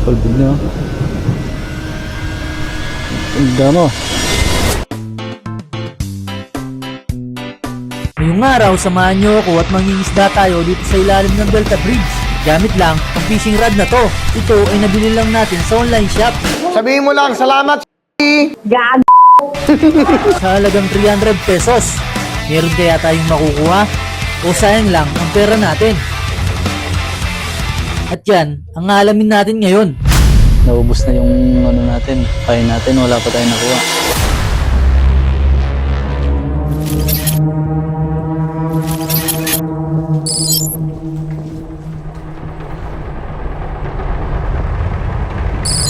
Palbid na. Ganda mo. Ngayong araw, samahan nyo ako at mangingisda tayo dito sa ilalim ng Delta Bridge. Gamit lang ang fishing rod na to. Ito ay nabili lang natin sa online shop. Sabihin mo lang, salamat Sa halagang 300 pesos. Meron kaya tayong makukuha? O sayang lang ang pera natin? At yan, ang alamin natin ngayon. Naubos na yung ano natin. Kain natin, wala pa tayong nakuha.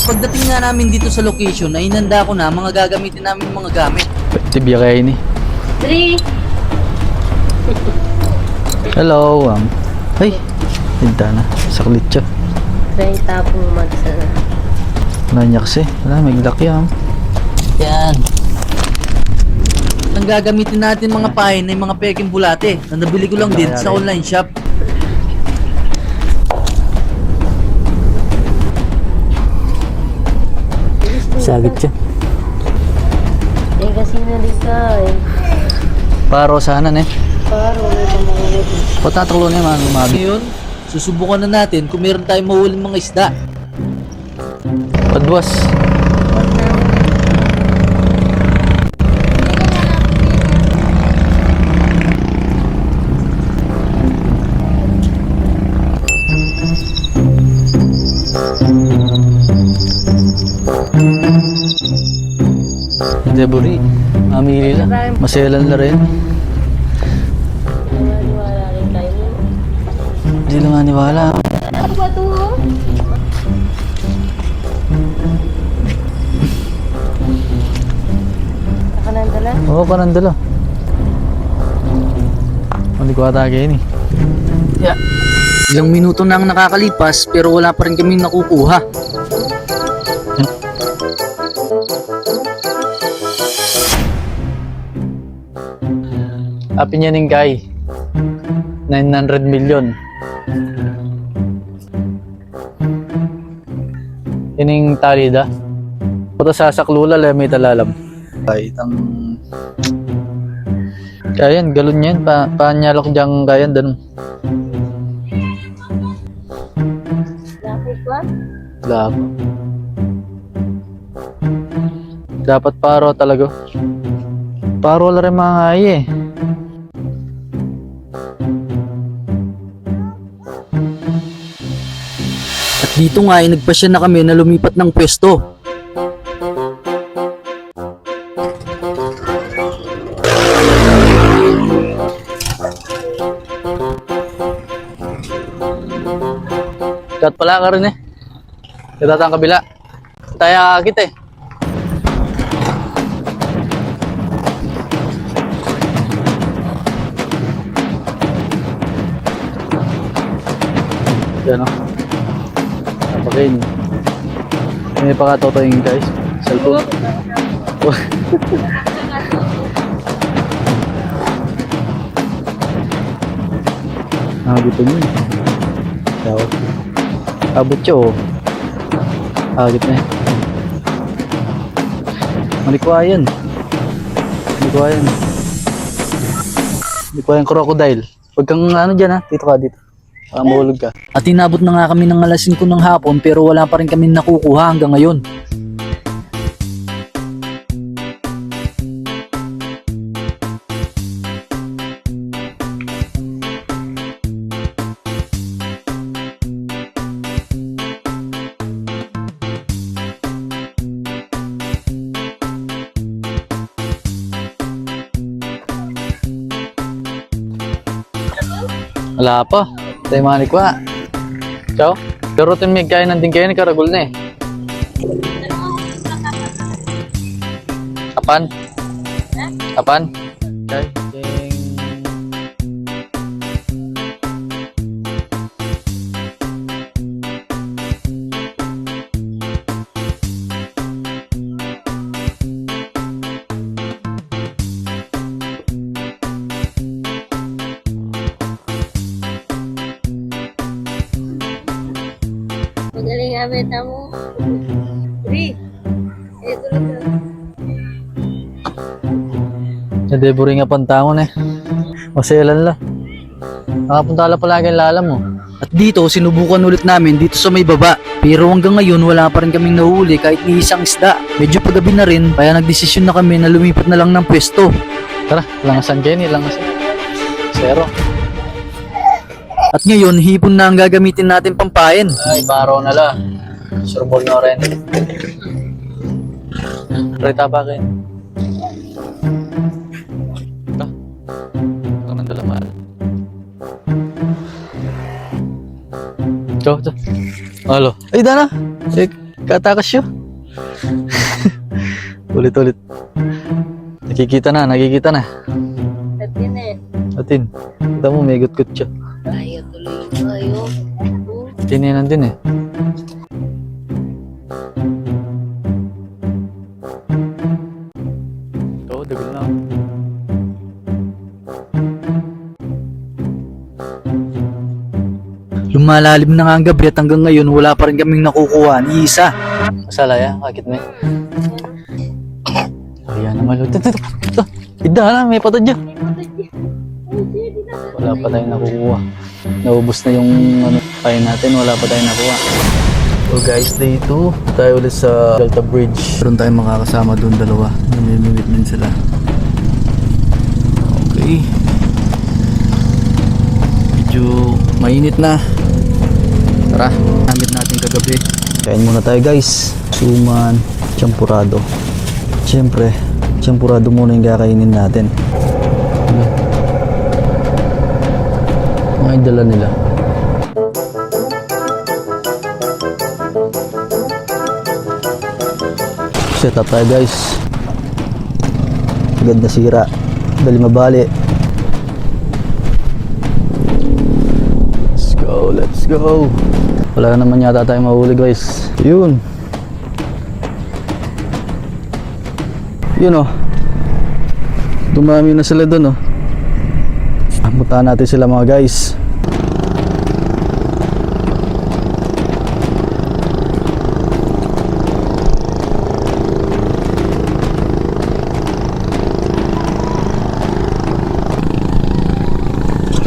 Pagdating nga namin dito sa location, ay inanda ko na mga gagamitin namin mga gamit. Tibya kaya ini. 3. Hello, ay, tinta na. Saklit siya. Try tapong magsa. Nanyaks eh. Wala, may glaki Yan. Ang gagamitin natin mga pain ay mga peking bulate na nabili ko lang din sa online shop. Sagit siya. Eh kasi nalikay. Paro sana eh. Paro na tumalit. Patatalo na yung mga lumabi. Ngayon, susubukan na natin kung meron tayong mahuling mga isda. Padwas. Deburi. Mamili lang. Maselan na rin. Wala rin tayo. Hindi lang maniwala. Ano ba ito? Nakanandala? Oo, panandalo. Hindi ko atake ini. Yeah. Ilang minuto na ang nakakalipas pero wala pa rin kami nakukuha. Happy niya ning guy. 900 million. Ining talida. Puto sa saklula may talalam. Kahit ang kayan, galon yan. Panyalok diyang kayan, danong. Lapit ba? Labo. Dapat paro talaga. Paro wala rin mga ngayi eh. At dito nga ay nagpasya na kami na lumipat ng pwesto. Kat pala ka rin eh. Kita ang kabila. Taya kita eh. Yan o. Napakain. May pakatotoyin guys. Cellphone. Nakagutom yun. Tawag. Abot siya oh. Agit na eh. Malikwayan. Malikwayan. Malikwayan crocodile. Huwag kang ano dyan ha. Dito ka dito. Baka mahulog ka. At inabot na nga kami ng alas 5 ng hapon pero wala pa rin kami nakukuha hanggang ngayon. Wala pa. Tayo manikwa. Ciao. Pero tin may kain din kayo ni karagol na eh. Kapan? Kapan? Okay. Magaling Ginamit mo. Ri. Ito lang. Nadeburi nga pantangon eh. Maselan la. Nakapunta la palagi ang lala mo. At dito, sinubukan ulit namin dito sa may baba. Pero hanggang ngayon, wala pa rin kaming nahuli kahit ni isang isda. Medyo paggabi na rin, kaya nagdesisyon na kami na lumipat na lang ng pwesto. Tara, langasan Jenny, langasan. Zero. At ngayon, hipon na ang gagamitin natin pampain. Ay, baro na la. Surbol na rin. Rita ba kayo? Ito. Ito man dala mahal. Ito. Halo. Ay, Dana. Eh, katakas yun. Ulit-ulit. Nakikita na. At yun eh. Atin. Kita mo, may gut-gut siya. Ayaw tuloy yung ayaw. Tininan din eh. Ito, dagol na. Lumalalim na nga ang gabi at hanggang ngayon, wala pa rin kaming nakukuha ni isa. Masalaya, kakit mo eh. Ayan naman. Ito. Ida na, may patad dyan. Wala pa tayong nakukuha. Naubos na yung pain natin, wala pa tayong nakuha. So guys, day 2. Tayo ulit sa Delta Bridge. Meron tayong makakasama doon, dalawa. Namimingit din sila. Okay. Medyo mainit na. Tara, gamit natin kagabi. Kain muna tayo guys. Suman, champurado. Siyempre, champurado muna yung kakainin natin. Mga dala nila. Set up tayo guys. Agad na sira. Dali mabali. Let's go. Wala naman yata tayong mahuli guys. Yun. Yun oh. Dumami na sila dun oh. Puntahan natin sila mga guys.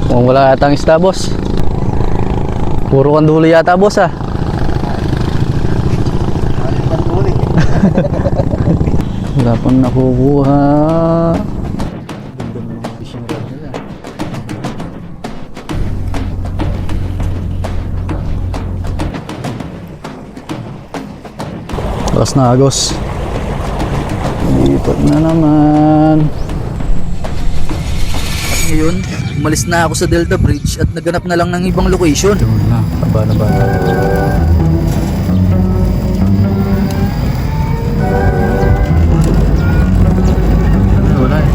Kung wala yata ang isda boss. Puro kandulo yata boss ah. Wala pang nakukuha. Ganda ng mga fishing rod nila. Lakas na agos. Lipat na naman. At ngayon, umalis na ako sa Delta Bridge at naganap na lang ng ibang location. Ito na. Taba na ba? Wala eh.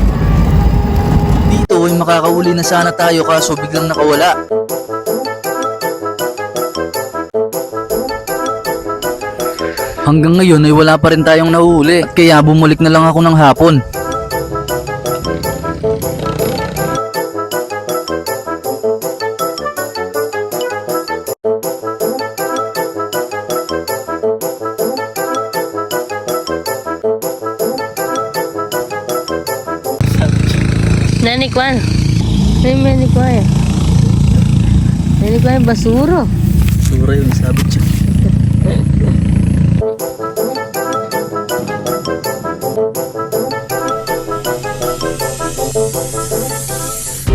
Dito ay makakauli na sana tayo kaso biglang nakawala. Hanggang ngayon ay wala pa rin tayong nahuhuli at kaya bumalik na lang ako ng hapon. Nanikwan. Nanikwan. Nanikwan basuro. Sura yun, sabit siya.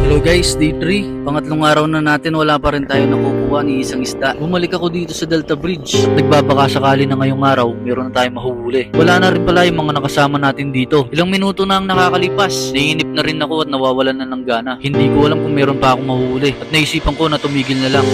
Hello guys, day 3. Pangatlong araw na natin, wala pa rin tayo nakukuha ni isang isda. Bumalik ako dito sa Delta Bridge. Nagbabaka sakali na ngayong araw, meron na tayong mahuhuli. Wala na rin pala yung mga nakasama natin dito. Ilang minuto na ang nakakalipas. Naiinip na rin ako at nawawalan na ng gana. Hindi ko alam kung meron pa akong mahuhuli. At naisipan ko na tumigil na lang.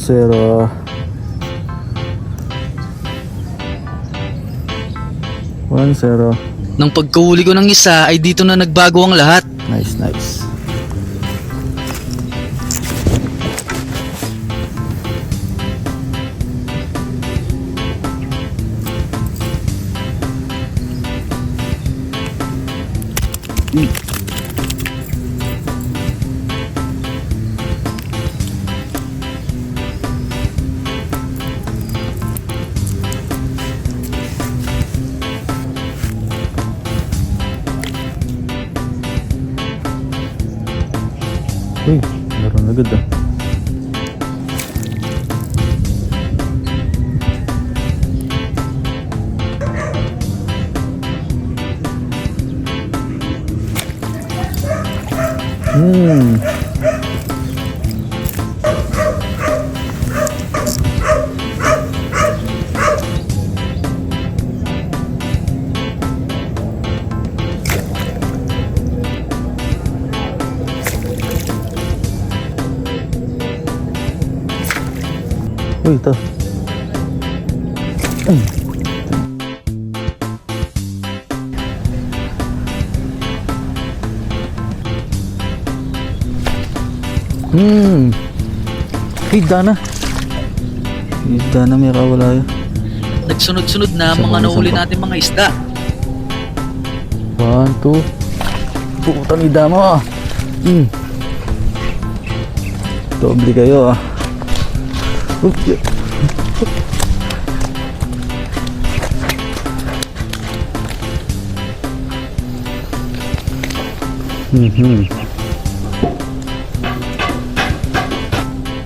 2-0. 1-0. Nang pagkahuli ko ng isa ay dito na nagbago ang lahat. Nice, nice. Uy, meron agad ah. Hmm. Uy, ito. Higda na. Higda na, may kawala yun. Nagsunod-sunod na ang mga nahuli natin mga isda. 1, 2. Putan higda mo ah. Doble kayo ah. Okay.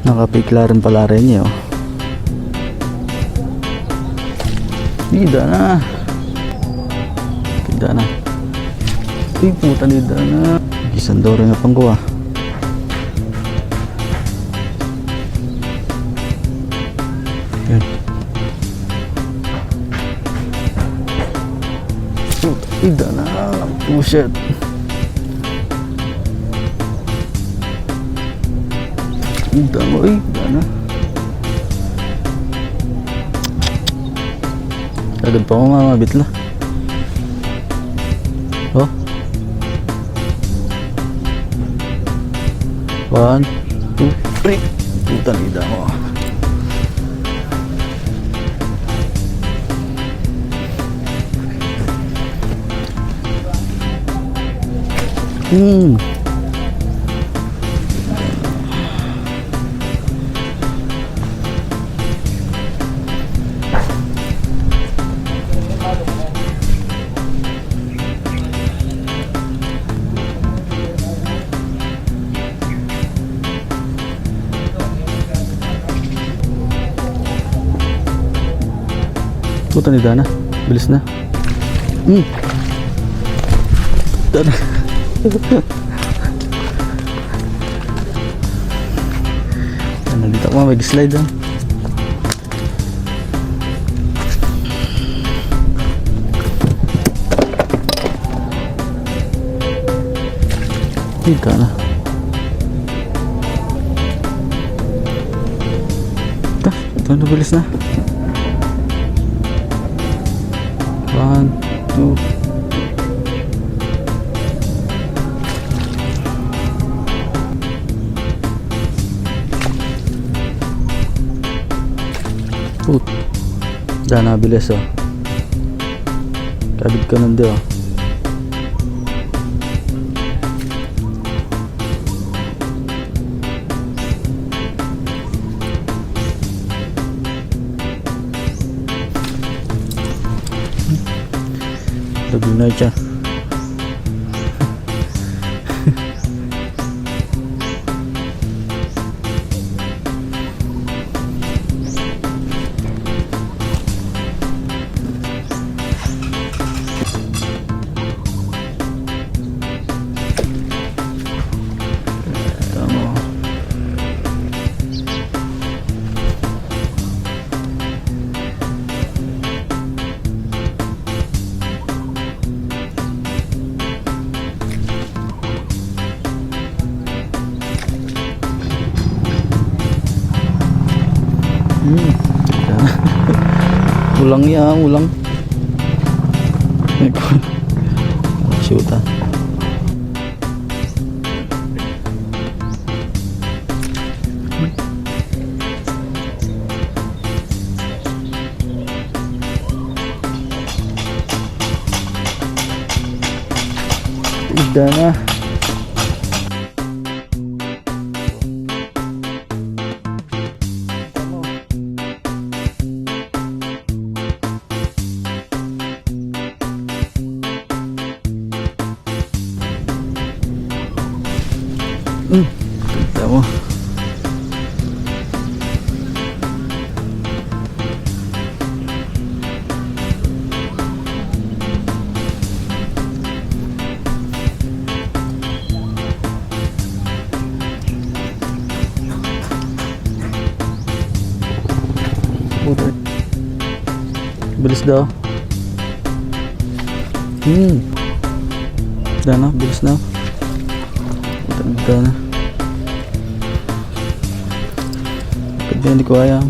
Nakapikla rin pala rin niyo. Hida na. Hida na. Uy, puta hida na. Isang dore nga pang kuha. Yan. Puta hida na. Oh shit. Hida mo eh. Hida na. Agad pa ako mamabit la. Oh. 1, 2, 3. Puta hida mo. Puta ni Dana. Bilis na. Dana. Nandito ako mag-slide ah. Hika na. Ito na, bilis na. 1, 2. Dana bilis oh. Kabit ka nandi oh. Lagi na siya. Tama. Ulang yan, ulang. Shoot ah. Ida na. Ganda mo. Puta. Bilis daw. Ganda na, bilis na. Ganda na. Ganda, hindi ko kaya.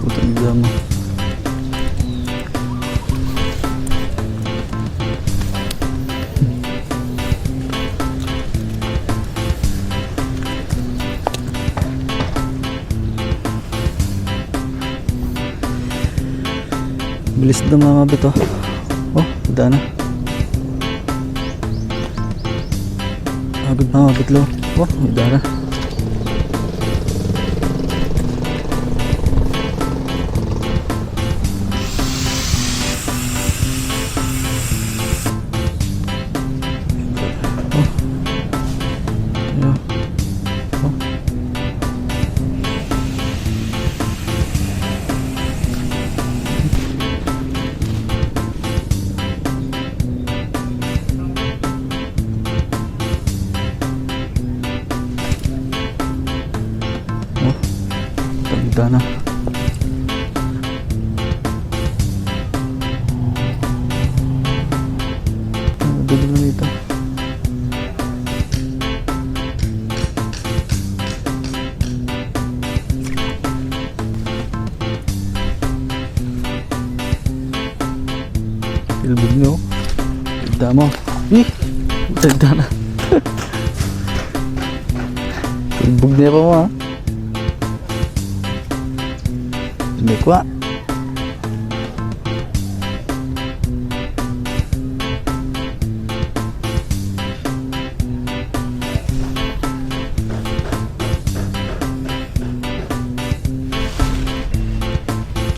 Puta ganda mo. Bilis na mga mabit oh. Oh, ganda na. Mabit na mabit lo. Oh, ganda na. Ganda na. Ganda na dito. Ilbog nyo. Ganda mo. Ganda na. Ilbog niya pa mo ha. Hindi ko ah.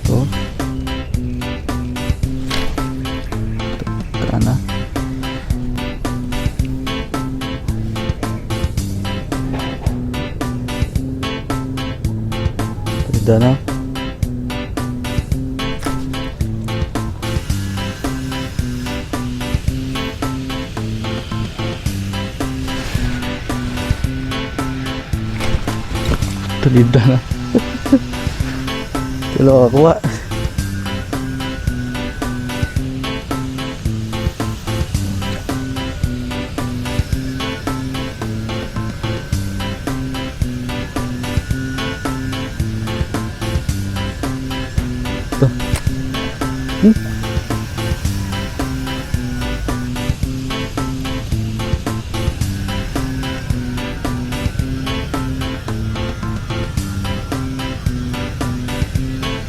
Ito. Tara na. Ganda na. Tulida na. Tulo ako ah. Ito.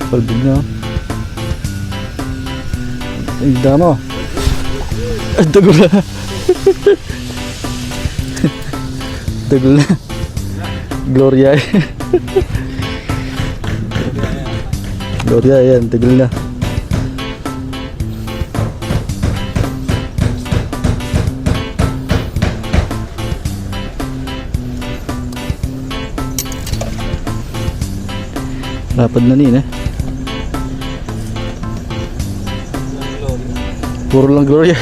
Palbog na. Ay, damo. Ay, dagol na. Dagol na. Gloria. Gloria, yan. Dagol na. Rapad na nin eh. Puro lang Gloria.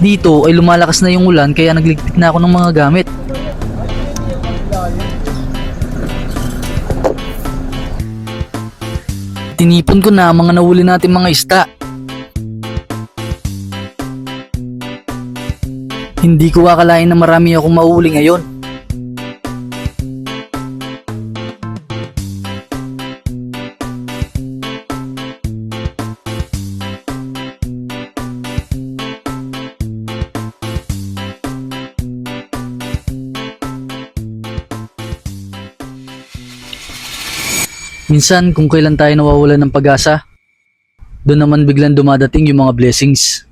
dito ay lumalakas na yung ulan kaya nagligpit na ako ng mga gamit. Tinipon ko na ang mga nahuli natin mga isda. Hindi ko akalain na marami akong mahuli ngayon. Minsan kung kailan tayo nawawalan ng pag-asa, doon naman biglang dumadating yung mga blessings.